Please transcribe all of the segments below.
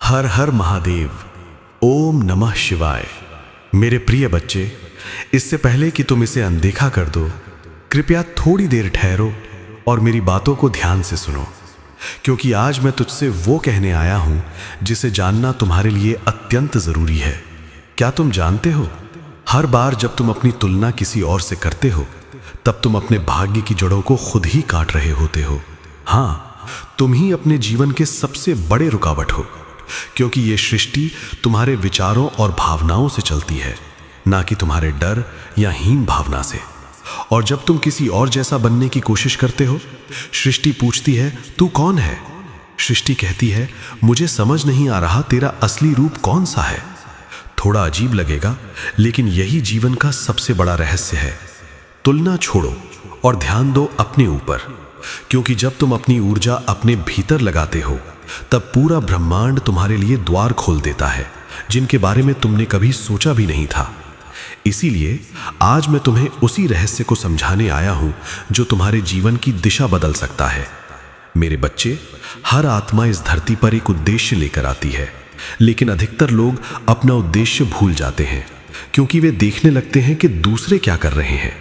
हर हर महादेव। ओम नमः शिवाय। मेरे प्रिय बच्चे, इससे पहले कि तुम इसे अनदेखा कर दो, कृपया थोड़ी देर ठहरो और मेरी बातों को ध्यान से सुनो, क्योंकि आज मैं तुझसे वो कहने आया हूं जिसे जानना तुम्हारे लिए अत्यंत जरूरी है। क्या तुम जानते हो, हर बार जब तुम अपनी तुलना किसी और से करते हो, तब तुम अपने भाग्य की जड़ों को खुद ही काट रहे होते हो। हाँ, तुम ही अपने जीवन के सबसे बड़े रुकावट हो, क्योंकि ये सृष्टि तुम्हारे विचारों और भावनाओं से चलती है, ना कि तुम्हारे डर या हीन भावना से। और जब तुम किसी और जैसा बनने की कोशिश करते हो, सृष्टि पूछती है, तू कौन है? सृष्टि कहती है, मुझे समझ नहीं आ रहा तेरा असली रूप कौन सा है। थोड़ा अजीब लगेगा, लेकिन यही जीवन का सबसे बड़ा रहस्य है। तुलना छोड़ो और ध्यान दो अपने ऊपर, क्योंकि जब तुम अपनी ऊर्जा अपने भीतर लगाते हो, तब पूरा ब्रह्मांड तुम्हारे लिए द्वार खोल देता है, जिनके बारे में तुमने कभी सोचा भी नहीं था। इसीलिए आज मैं तुम्हें उसी रहस्य को समझाने आया हूं जो तुम्हारे जीवन की दिशा बदल सकता है। मेरे बच्चे, हर आत्मा इस धरती पर एक उद्देश्य लेकर आती है, लेकिन अधिकतर लोग अपना उद्देश्य भूल जाते हैं, क्योंकि वे देखने लगते हैं कि दूसरे क्या कर रहे हैं।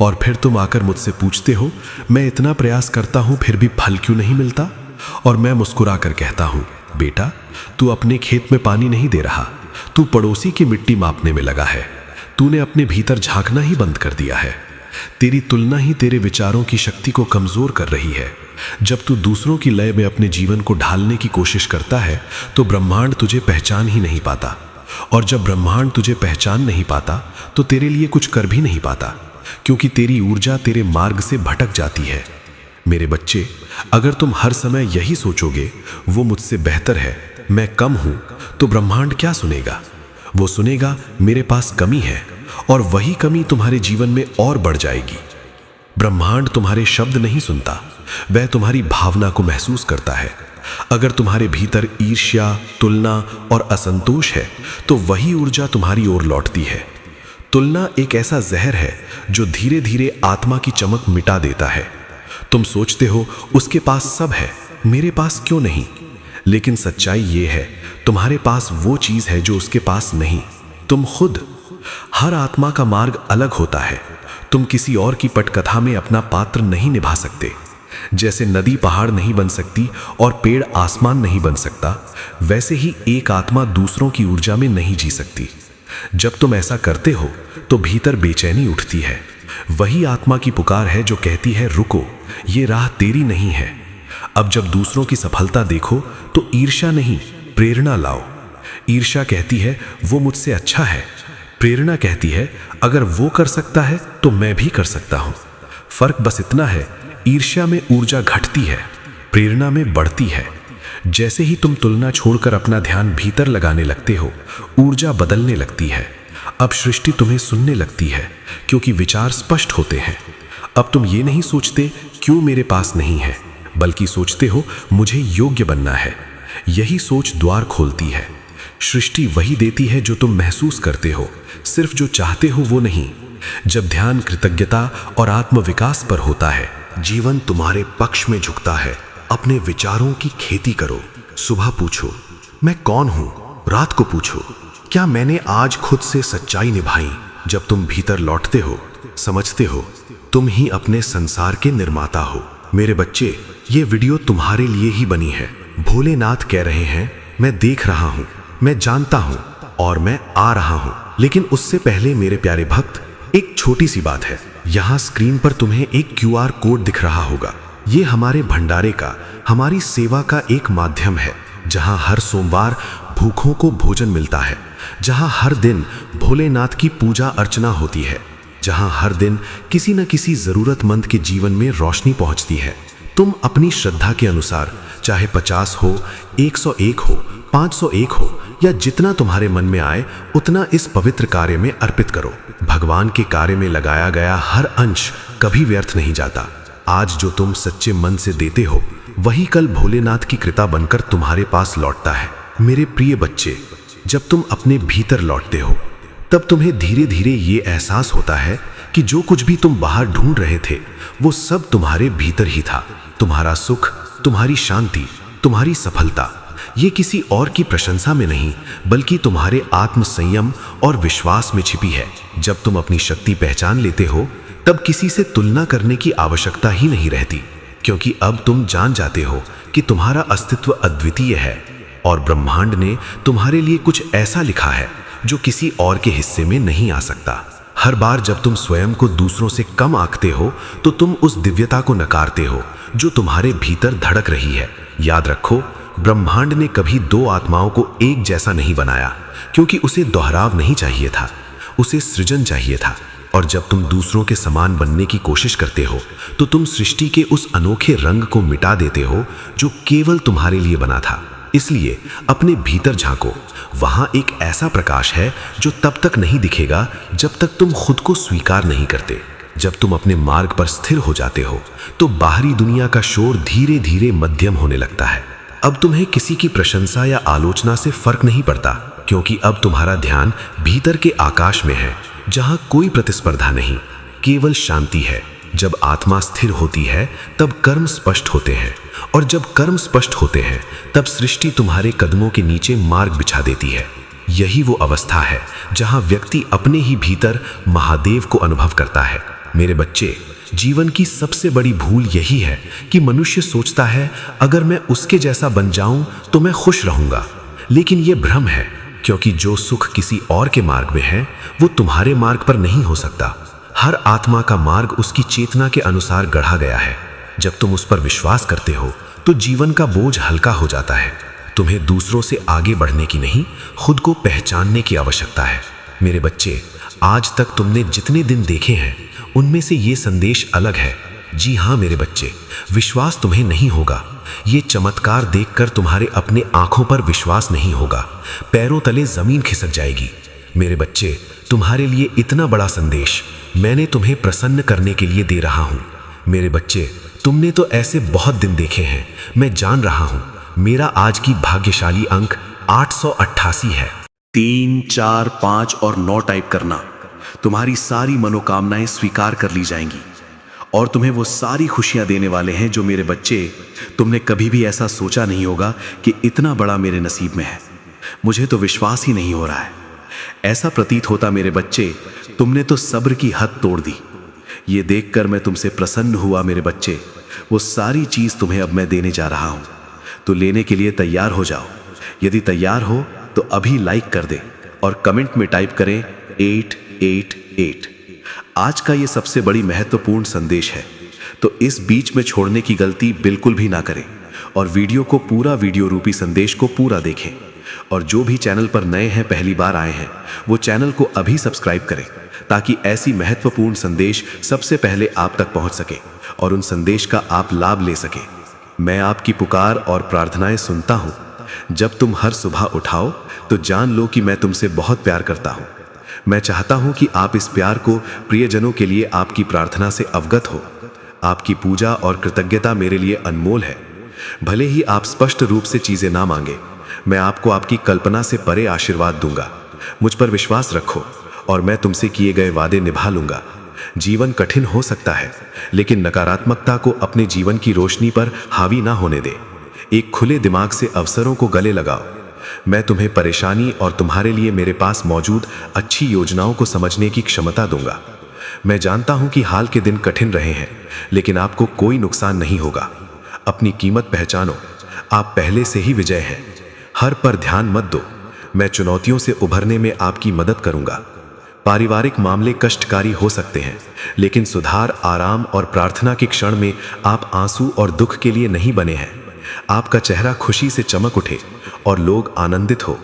और फिर तुम आकर मुझसे पूछते हो, मैं इतना प्रयास करता हूं फिर भी फल क्यों नहीं मिलता? और मैं मुस्कुरा कर कहता हूं, बेटा, तू अपने खेत में पानी नहीं दे रहा, तू पड़ोसी की मिट्टी मापने में लगा है। तूने अपने भीतर झांकना ही बंद कर दिया है। तेरी तुलना ही तेरे विचारों की शक्ति को कमजोर कर रही है। जब तू दूसरों की लय में अपने जीवन को ढालने की कोशिश करता है, तो ब्रह्मांड तुझे पहचान ही नहीं पाता। और जब ब्रह्मांड तुझे पहचान नहीं पाता, तो तेरे लिए कुछ कर भी नहीं पाता, क्योंकि तेरी ऊर्जा तेरे मार्ग से भटक जाती है। मेरे बच्चे, अगर तुम हर समय यही सोचोगे, वो मुझसे बेहतर है, मैं कम हूं, तो ब्रह्मांड क्या सुनेगा? वो सुनेगा, मेरे पास कमी है, और वही कमी तुम्हारे जीवन में और बढ़ जाएगी। ब्रह्मांड तुम्हारे शब्द नहीं सुनता, वह तुम्हारी भावना को महसूस करता है। अगर तुम्हारे भीतर ईर्ष्या, तुलना और असंतोष है, तो वही ऊर्जा तुम्हारी ओर लौटती है। तुलना एक ऐसा जहर है जो धीरे धीरे आत्मा की चमक मिटा देता है। तुम सोचते हो, उसके पास सब है, मेरे पास क्यों नहीं? लेकिन सच्चाई ये है, तुम्हारे पास वो चीज है जो उसके पास नहीं, तुम खुद। हर आत्मा का मार्ग अलग होता है। तुम किसी और की पटकथा में अपना पात्र नहीं निभा सकते। जैसे नदी पहाड़ नहीं बन सकती और पेड़ आसमान नहीं बन सकता, वैसे ही एक आत्मा दूसरों की ऊर्जा में नहीं जी सकती। जब तुम ऐसा करते हो, तो भीतर बेचैनी उठती है। वही आत्मा की पुकार है जो कहती है, रुको, ये राह तेरी नहीं है। अब जब दूसरों की सफलता देखो, तो ईर्ष्या नहीं, प्रेरणा लाओ। ईर्ष्या कहती है, वो मुझसे अच्छा है। प्रेरणा कहती है, अगर वो कर सकता है तो मैं भी कर सकता हूं। फर्क बस इतना है, ईर्ष्या में ऊर्जा घटती है, प्रेरणा में बढ़ती है। जैसे ही तुम तुलना छोड़कर अपना ध्यान भीतर लगाने लगते हो, ऊर्जा बदलने लगती है। अब सृष्टि तुम्हें सुनने लगती है, क्योंकि विचार स्पष्ट होते हैं। अब तुम ये नहीं सोचते, क्यों मेरे पास नहीं है, बल्कि सोचते हो, मुझे योग्य बनना है। यही सोच द्वार खोलती है। सृष्टि वही देती है जो तुम महसूस करते हो, सिर्फ जो चाहते हो वो नहीं। जब ध्यान कृतज्ञता और आत्मविकास पर होता है, जीवन तुम्हारे पक्ष में झुकता है। अपने विचारों की खेती करो। सुबह पूछो, मैं कौन हूं? रात को पूछो, क्या मैंने आज खुद से सच्चाई निभाई? जब तुम भीतर लौटते हो, समझते हो, तुम ही अपने संसार के निर्माता हो। मेरे बच्चे, ये वीडियो तुम्हारे लिए ही बनी है। भोलेनाथ कह रहे हैं, मैं देख रहा हूं, मैं जानता हूं और मैं आ रहा हूं। लेकिन उससे पहले मेरे प्यारे भक्त, एक छोटी सी बात है। यहां स्क्रीन पर तुम्हें एक QR कोड दिख रहा होगा। ये हमारे भंडारे का, हमारी सेवा का एक माध्यम है, जहां हर सोमवार भूखों को भोजन मिलता है, जहां हर दिन भोलेनाथ की पूजा अर्चना होती है, जहां हर दिन किसी न किसी जरूरतमंद के जीवन में रोशनी पहुंचती है। तुम अपनी श्रद्धा के अनुसार, चाहे 50 हो, 101 हो, 501 हो, या जितना तुम्हारे मन में आए, उतना इस पवित्र कार्य में अर्पित करो। भगवान के कार्य में लगाया गया हर अंश कभी व्यर्थ नहीं जाता। आज जो तुम सच्चे मन से देते हो, वही कल भोलेनाथ की कृपा बनकर तुम्हारे पास लौटता है। मेरे प्रिय बच्चे, जब तुम अपने भीतर लौटते हो, तब तुम्हें धीरे धीरे ये एहसास होता है कि जो कुछ भी तुम बाहर ढूंढ रहे थे, वो सब तुम्हारे भीतर ही था। तुम्हारा सुख, तुम्हारी शांति, तुम्हारी सफलता, ये किसी और की प्रशंसा में नहीं, बल्कि तुम्हारे आत्म संयम और विश्वास में छिपी है। जब तुम अपनी शक्ति पहचान लेते हो, तब किसी से तुलना करने की आवश्यकता ही नहीं रहती, क्योंकि अब तुम जान जाते हो कि तुम्हारा अस्तित्व अद्वितीय है और ब्रह्मांड ने तुम्हारे लिए कुछ ऐसा लिखा है जो किसी और के हिस्से में नहीं आ सकता। हर बार जब तुम स्वयं को दूसरों से कम आंकते हो, तो तुम उस दिव्यता को नकारते हो जो तुम्हारे भीतर धड़क रही है। याद रखो, ब्रह्मांड ने कभी दो आत्माओं को एक जैसा नहीं बनाया, क्योंकि उसे दोहराव नहीं चाहिए था, उसे सृजन चाहिए था। और जब तुम दूसरों के समान बनने की कोशिश करते हो, तो तुम सृष्टि के उस अनोखे रंग को मिटा देते हो जो केवल तुम्हारे लिए बना था। इसलिए अपने भीतर झांको, वहां एक ऐसा प्रकाश है जो तब तक नहीं दिखेगा जब तक तुम खुद को स्वीकार नहीं करते। जब तुम अपने मार्ग पर स्थिर हो जाते हो, तो बाहरी दुनिया का शोर धीरे धीरे मध्यम होने लगता है। अब तुम्हें किसी की प्रशंसा या आलोचना से फर्क नहीं पड़ता, क्योंकि अब तुम्हारा ध्यान भीतर के आकाश में है, जहां कोई प्रतिस्पर्धा नहीं, केवल शांति है। जब आत्मा स्थिर होती है, तब कर्म स्पष्ट होते हैं, और जब कर्म स्पष्ट होते हैं, तब सृष्टि तुम्हारे कदमों के नीचे मार्ग बिछा देती है। यही वो अवस्था है जहां व्यक्ति अपने ही भीतर महादेव को अनुभव करता है। मेरे बच्चे, जीवन की सबसे बड़ी भूल यही है कि मनुष्य सोचता है, अगर मैं उसके जैसा बन जाऊं तो मैं खुश रहूंगा। लेकिन यह भ्रम है, क्योंकि जो सुख किसी और के मार्ग में है, वो तुम्हारे मार्ग पर नहीं हो सकता। हर आत्मा का मार्ग उसकी चेतना के अनुसार गढ़ा गया है। जब तुम उस पर विश्वास करते हो, तो जीवन का बोझ हल्का हो जाता है। तुम्हें दूसरों से आगे बढ़ने की नहीं, खुद को पहचानने की आवश्यकता है। मेरे बच्चे, आज तक तुमने जितने दिन देखे हैं, उनमें से ये संदेश अलग है। जी हाँ मेरे बच्चे, विश्वास तुम्हें नहीं होगा। ये चमत्कार देखकर तुम्हारे अपने आंखों पर विश्वास नहीं होगा, पैरों तले जमीन खिसक जाएगी। मेरे बच्चे, तुम्हारे लिए इतना बड़ा संदेश मैंने तुम्हें प्रसन्न करने के लिए दे रहा हूँ। मेरे बच्चे, तुमने तो ऐसे बहुत दिन देखे हैं, मैं जान रहा हूँ। मेरा आज की भाग्यशाली अंक 888 है। 3, 4, 5 और 9 टाइप करना, तुम्हारी सारी मनोकामनाएं स्वीकार कर ली जाएंगी और तुम्हें वो सारी खुशियां देने वाले हैं जो मेरे बच्चे, तुमने कभी भी ऐसा सोचा नहीं होगा कि इतना बड़ा मेरे नसीब में है। मुझे तो विश्वास ही नहीं हो रहा है। ऐसा प्रतीत होता मेरे बच्चे, तुमने तो सब्र की हद तोड़ दी। ये देखकर मैं तुमसे प्रसन्न हुआ मेरे बच्चे। वो सारी चीज तुम्हें अब मैं देने जा रहा हूं, तो लेने के लिए तैयार हो जाओ। यदि तैयार हो तो अभी लाइक कर दे और कमेंट में टाइप करें 888। आज का ये सबसे बड़ी महत्वपूर्ण संदेश है, तो इस बीच में छोड़ने की गलती बिल्कुल भी ना करें और वीडियो को पूरा, वीडियो रूपी संदेश को पूरा देखें। और जो भी चैनल पर नए हैं, पहली बार आए हैं, वो चैनल को अभी सब्सक्राइब करें, ताकि ऐसी महत्वपूर्ण संदेश सबसे पहले आप तक पहुंच सके और उन संदेश का आप लाभ ले सके। मैं आपकी पुकार और प्रार्थनाएं सुनता हूं। जब तुम हर सुबह उठाओ, तो जान लो कि मैं तुमसे बहुत प्यार करता हूं। मैं चाहता हूं कि आप इस प्यार को प्रियजनों के लिए आपकी प्रार्थना से अवगत हो। आपकी पूजा और कृतज्ञता मेरे लिए अनमोल है। भले ही आप स्पष्ट रूप से चीजें ना मांगे, मैं आपको आपकी कल्पना से परे आशीर्वाद दूंगा। मुझ पर विश्वास रखो और मैं तुमसे किए गए वादे निभा लूंगा। जीवन कठिन हो सकता है, लेकिन नकारात्मकता को अपने जीवन की रोशनी पर हावी ना होने दे। एक खुले दिमाग से अवसरों को गले लगाओ। मैं तुम्हें परेशानी और तुम्हारे लिए मेरे पास मौजूद अच्छी योजनाओं को समझने की क्षमता दूंगा। मैं जानता हूं कि हाल के दिन कठिन रहे हैं, लेकिन आपको कोई नुकसान नहीं होगा। अपनी कीमत पहचानो, आप पहले से ही विजय हैं। हर पर ध्यान मत दो, मैं चुनौतियों से उभरने में आपकी मदद करूंगा। पारिवारिक मामले कष्टकारी हो सकते हैं, लेकिन सुधार, आराम और प्रार्थना के क्षण में आप आंसू और दुख के लिए नहीं बने हैं। आपका चेहरा खुशी से चमक उठे और लोग आनंदित हो।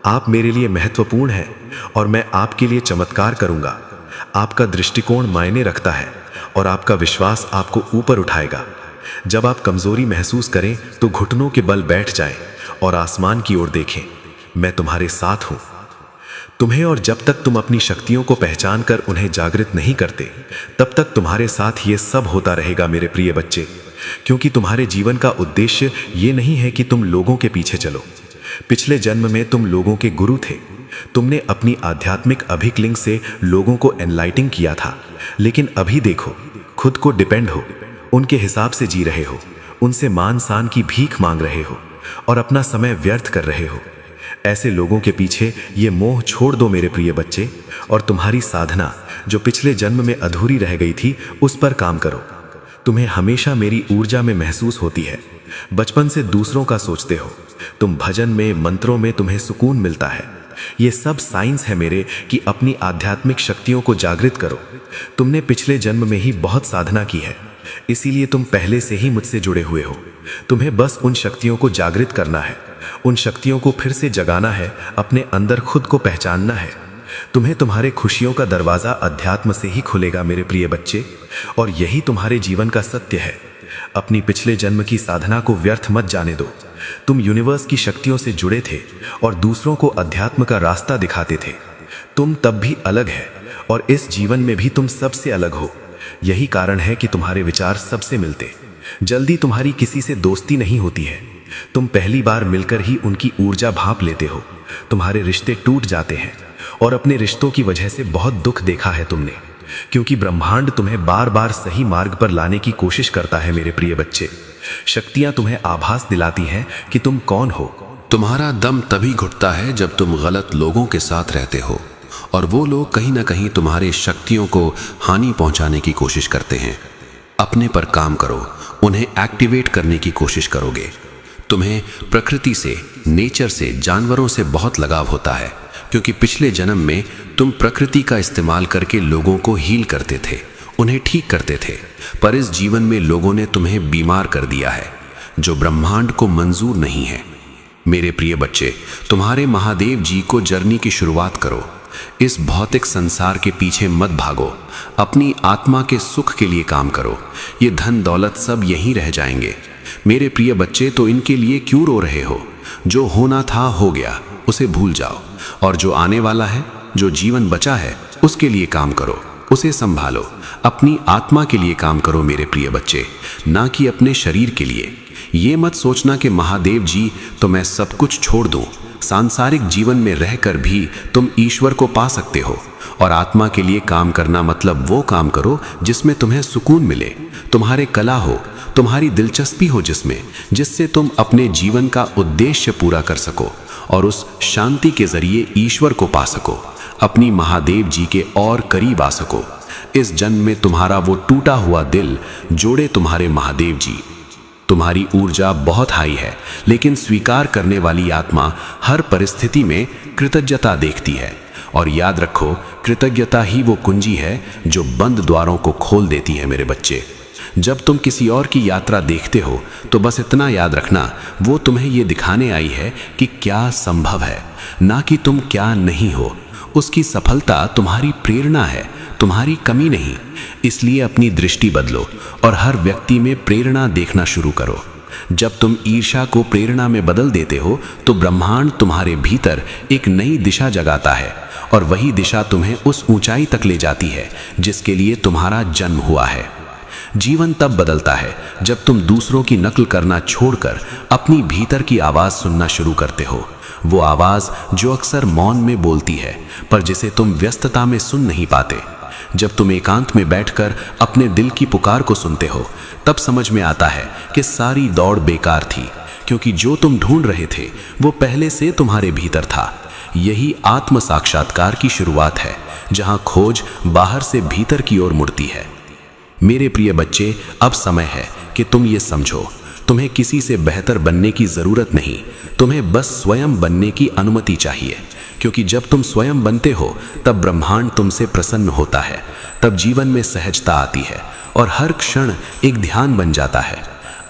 आप मेरे लिए महत्वपूर्ण हैं और मैं आपके लिए चमत्कार करूंगा। आपका दृष्टिकोण मायने रखता है और आपका विश्वास आपको ऊपर उठाएगा। जब आप कमजोरी महसूस करें, तो घुटनों के बल बैठ जाएं और आसमान की ओर देखें। मैं तुम्हारे साथ हूं। तुम्हें और जब तक तुम अपनी शक्तियों को पहचान कर उन्हें जागृत नहीं करते, तब तक तुम्हारे साथ ये सब होता रहेगा मेरे प्रिय बच्चे। क्योंकि तुम्हारे जीवन का उद्देश्य ये नहीं है कि तुम लोगों के पीछे चलो। पिछले जन्म में तुम लोगों के गुरु थे। तुमने अपनी आध्यात्मिक अभिक्लिंग से लोगों को एनलाइटिंग किया था, लेकिन अभी देखो, खुद को डिपेंड हो, उनके हिसाब से जी रहे हो, उनसे मान सान की भीख मांग रहे हो। और अपना समय व्यर्थ कर रहे हो। ऐसे लोगों के पीछे ये मोह छोड़ दो मेरे प्रिय बच्चे, और तुम्हारी साधना जो पिछले जन्म में अधूरी रह गई थी उस पर काम करो। तुम्हें हमेशा मेरी ऊर्जा में महसूस होती है। बचपन से दूसरों का सोचते हो। तुम भजन में, मंत्रों में तुम्हें सुकून मिलता है। ये सब साइंस है मेरे कि अपनी आध्यात्मिक शक्तियों को जागृत करो। तुमने पिछले जन्म में ही बहुत साधना की है, इसीलिए तुम पहले से ही मुझसे जुड़े हुए हो। तुम्हें बस उन शक्तियों को जागृत करना है, उन शक्तियों को फिर से जगाना है, अपने अंदर खुद को पहचानना है। तुम्हें तुम्हारे खुशियों का दरवाजा अध्यात्म से ही खुलेगा मेरे प्रिय बच्चे, और यही तुम्हारे जीवन का सत्य है। अपनी पिछले जन्म की साधना को व्यर्थ मत जाने दो। तुम यूनिवर्स की शक्तियों से जुड़े थे और दूसरों को अध्यात्म का रास्ता दिखाते थे। तुम तब भी अलग है और इस जीवन में भी तुम सबसे अलग हो। यही कारण है कि तुम्हारे विचार सबसे मिलते। जल्दी तुम्हारी किसी से दोस्ती नहीं होती है। तुम पहली बार मिलकर ही उनकी ऊर्जा भांप लेते हो। तुम्हारे रिश्ते टूट जाते हैं और अपने रिश्तों की वजह से बहुत दुख देखा है तुमने, क्योंकि ब्रह्मांड तुम्हें बार बार सही मार्ग पर लाने की कोशिश करता है मेरे प्रिय बच्चे। शक्तियां तुम्हें आभास दिलाती हैं कि तुम कौन हो। तुम्हारा दम तभी घुटता है जब तुम गलत लोगों के साथ रहते हो और वो लोग कहीं ना कहीं तुम्हारे शक्तियों को हानि पहुंचाने की कोशिश करते हैं। अपने पर काम करो, उन्हें एक्टिवेट करने की कोशिश करोगे। तुम्हें प्रकृति से, नेचर से, जानवरों से बहुत लगाव होता है, क्योंकि पिछले जन्म में तुम प्रकृति का इस्तेमाल करके लोगों को हील करते थे, उन्हें ठीक करते थे। पर इस जीवन में लोगों ने तुम्हें बीमार कर दिया है, जो ब्रह्मांड को मंजूर नहीं है। मेरे प्रिय बच्चे, तुम्हारे महादेव जी को जर्नी की शुरुआत करो। इस भौतिक संसार के पीछे मत भागो, अपनी आत्मा के सुख के लिए काम करो। ये धन दौलत सब यहीं रह जाएंगे। मेरे प्रिय बच्चे, तो इनके लिए क्यों रो रहे हो? जो होना था हो गया, उसे भूल जाओ, और जो आने वाला है, जो जीवन बचा है, उसके लिए काम करो, उसे संभालो। अपनी आत्मा के लिए काम करो मेरे प्रिय बच्चे, ना कि अपने शरीर के लिए। ये मत सोचना कि महादेव जी तो मैं सब कुछ छोड़ दूं। सांसारिक जीवन में रहकर भी तुम ईश्वर को पा सकते हो, और आत्मा के लिए काम करना मतलब वो काम करो जिसमें तुम्हें सुकून मिले, तुम्हारे कला हो, तुम्हारी दिलचस्पी हो, जिससे तुम अपने जीवन का उद्देश्य पूरा कर सको और उस शांति के जरिए ईश्वर को पा सको, अपनी महादेव जी के और करीब आ सको। इस जन्म में तुम्हारा वो टूटा हुआ दिल जोड़े तुम्हारे महादेव जी। तुम्हारी ऊर्जा बहुत हाई है, लेकिन स्वीकार करने वाली आत्मा हर परिस्थिति में कृतज्ञता देखती है। और याद रखो, कृतज्ञता ही वो कुंजी है जो बंद द्वारों को खोल देती है मेरे बच्चे। जब तुम किसी और की यात्रा देखते हो तो बस इतना याद रखना, वो तुम्हें ये दिखाने आई है कि क्या संभव है, ना कि तुम क्या नहीं हो। उसकी सफलता तुम्हारी प्रेरणा है, तुम्हारी कमी नहीं। इसलिए अपनी दृष्टि बदलो और हर व्यक्ति में प्रेरणा देखना शुरू करो। जब तुम ईर्ष्या को प्रेरणा में बदल देते हो तो ब्रह्मांड तुम्हारे भीतर एक नई दिशा जगाता है, और वही दिशा तुम्हें उस ऊंचाई तक ले जाती है जिसके लिए तुम्हारा जन्म हुआ है। जीवन तब बदलता है जब तुम दूसरों की नकल करना छोड़कर अपनी भीतर की आवाज सुनना शुरू करते हो। वो आवाज जो अक्सर मौन में बोलती है, पर जिसे तुम व्यस्तता में सुन नहीं पाते। जब तुम एकांत में बैठकर अपने दिल की पुकार को सुनते हो, तब समझ में आता है कि सारी दौड़ बेकार थी, क्योंकि जो तुम ढूंढ रहे थे वो पहले से तुम्हारे भीतर था। यही आत्म साक्षात्कार की शुरुआत है, जहां खोज बाहर से भीतर की ओर मुड़ती है। मेरे प्रिय बच्चे, अब समय है कि तुम ये समझो, तुम्हें किसी से बेहतर बनने की जरूरत नहीं, तुम्हें बस स्वयं बनने की अनुमति चाहिए। क्योंकि जब तुम स्वयं बनते हो तब ब्रह्मांड तुमसे प्रसन्न होता है, तब जीवन में सहजता आती है और हर क्षण एक ध्यान बन जाता है।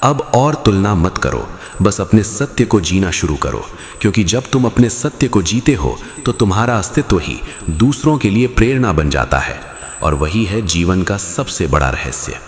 अब और तुलना मत करो, बस अपने सत्य को जीना शुरू करो, क्योंकि जब तुम अपने सत्य को जीते हो तो तुम्हारा अस्तित्व ही दूसरों के लिए प्रेरणा बन जाता है, और वही है जीवन का सबसे बड़ा रहस्य।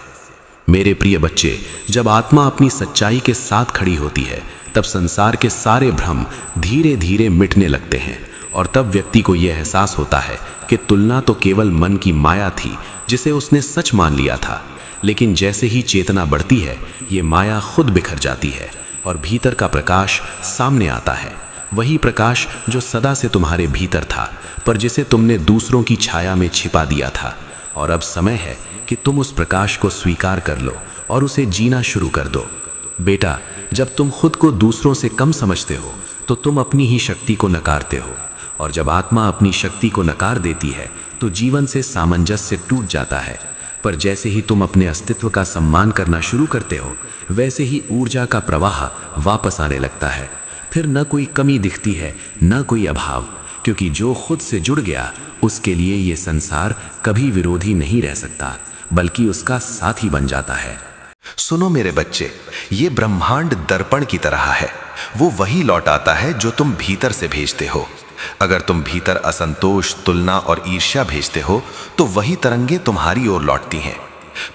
मेरे प्रिय बच्चे, जब आत्मा अपनी सच्चाई के साथ खड़ी होती है तब संसार के सारे भ्रम धीरे धीरे मिटने लगते हैं, और तब व्यक्ति को यह एहसास होता है कि तुलना तो केवल मन की माया थी जिसे उसने सच मान लिया था। लेकिन जैसे ही चेतना बढ़ती है, ये माया खुद बिखर जाती है और भीतर का प्रकाश सामने आता है। वही प्रकाश जो सदा से तुम्हारे भीतर था, पर जिसे तुमने दूसरों की छाया में छिपा दिया था। और अब समय है कि तुम उस प्रकाश को स्वीकार कर लो और उसे जीना शुरू कर दो। बेटा, जब तुम खुद को दूसरों से कम समझते हो तो तुम अपनी ही शक्ति को नकारते हो, और जब आत्मा अपनी शक्ति को नकार देती है तो जीवन से सामंजस्य टूट जाता है। पर जैसे ही तुम अपने अस्तित्व का सम्मान करना शुरू करते हो, वैसे ही ऊर्जा का प्रवाह वापस आने लगता है। फिर न कोई कमी दिखती है, न कोई अभाव, क्योंकि जो खुद से जुड़ गया उसके लिए ये संसार कभी विरोधी नहीं रह सकता, बल्कि उसका साथी बन जाता है। सुनो मेरे बच्चे, ये ब्रह्मांड दर्पण की तरह है। वो वही लौट आता है जो तुम भीतर से भेजते हो। अगर तुम भीतर असंतोष, तुलना और ईर्ष्या भेजते हो तो वही तरंगे तुम्हारी ओर लौटती हैं।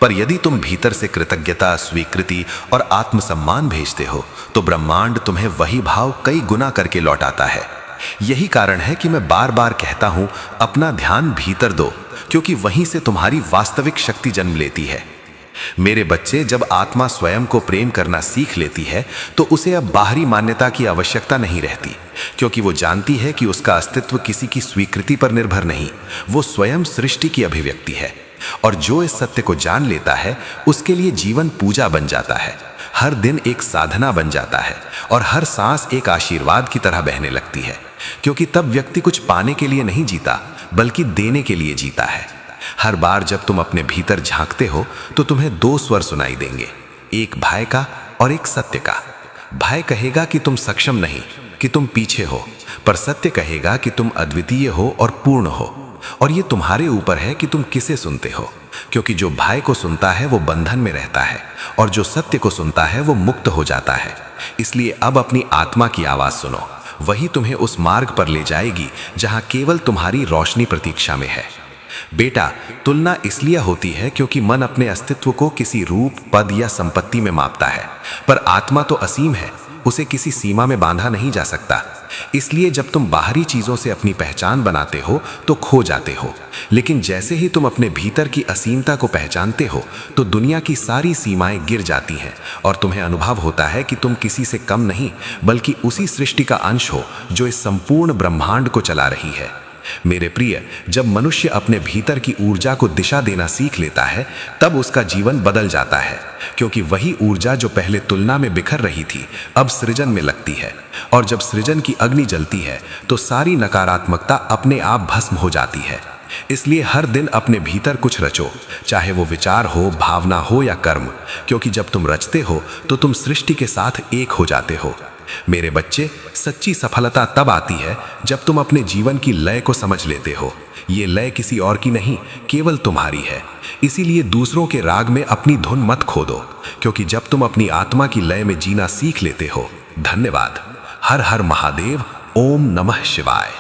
पर यदि तुम भीतर से कृतज्ञता, स्वीकृति और आत्मसम्मान भेजते हो तो ब्रह्मांड तुम्हें वही भाव कई गुना करके लौटाता है। यही कारण है कि मैं बार बार कहता हूं, अपना ध्यान भीतर दो, क्योंकि वहीं से तुम्हारी वास्तविक शक्ति जन्म लेती है। मेरे बच्चे, जब आत्मा स्वयं को प्रेम करना सीख लेती है तो उसे अब बाहरी मान्यता की आवश्यकता नहीं रहती, क्योंकि वो जानती है कि उसका अस्तित्व किसी की स्वीकृति पर निर्भर नहीं, वो स्वयं सृष्टि की अभिव्यक्ति है। और जो इस सत्य को जान लेता है उसके लिए जीवन पूजा बन जाता है, हर दिन एक साधना बन जाता है और हर सांस एक आशीर्वाद की तरह बहने लगती है, क्योंकि तब व्यक्ति कुछ पाने के लिए नहीं जीता, बल्कि देने के लिए जीता है। हर बार जब तुम अपने भीतर झांकते हो तो तुम्हें दो स्वर सुनाई देंगे, एक भय का और एक सत्य का। भय कहेगा कि तुम सक्षम नहीं, कि तुम पीछे हो, पर सत्य कहेगा कि तुम अद्वितीय हो और पूर्ण हो। और ये तुम्हारे ऊपर है कि तुम किसे सुनते हो, क्योंकि जो भय को सुनता है वो बंधन में रहता है और जो सत्य को सुनता है वो मुक्त हो जाता है। इसलिए अब अपनी आत्मा की आवाज सुनो, वही तुम्हें उस मार्ग पर ले जाएगी जहां केवल तुम्हारी रोशनी प्रतीक्षा में है। बेटा, तुलना इसलिए होती है क्योंकि मन अपने अस्तित्व को किसी रूप, पद या संपत्ति में मापता है, पर आत्मा तो असीम है, उसे किसी सीमा में बांधा नहीं जा सकता। इसलिए जब तुम बाहरी चीजों से अपनी पहचान बनाते हो तो खो जाते हो, लेकिन जैसे ही तुम अपने भीतर की असीमता को पहचानते हो तो दुनिया की सारी सीमाएं गिर जाती हैं और तुम्हें अनुभव होता है कि तुम किसी से कम नहीं, बल्कि उसी सृष्टि का अंश हो जो इस संपूर्ण ब्रह्मांड को चला रही है। मेरे प्रिय, जब मनुष्य अपने भीतर की ऊर्जा को दिशा देना सीख लेता है तब उसका जीवन बदल जाता है, क्योंकि वही ऊर्जा जो पहले तुलना में बिखर रही थी अब सृजन में लगती है, और जब सृजन की अग्नि जलती है तो सारी नकारात्मकता अपने आप भस्म हो जाती है। इसलिए हर दिन अपने भीतर कुछ रचो, चाहे वो विचार हो, भावना हो या कर्म, क्योंकि जब तुम रचते हो तो तुम सृष्टि के साथ एक हो जाते हो। मेरे बच्चे, सच्ची सफलता तब आती है जब तुम अपने जीवन की लय को समझ लेते हो। ये लय किसी और की नहीं, केवल तुम्हारी है। इसीलिए दूसरों के राग में अपनी धुन मत खो दो, क्योंकि जब तुम अपनी आत्मा की लय में जीना सीख लेते हो। धन्यवाद। हर हर महादेव। ओम नमः शिवाय।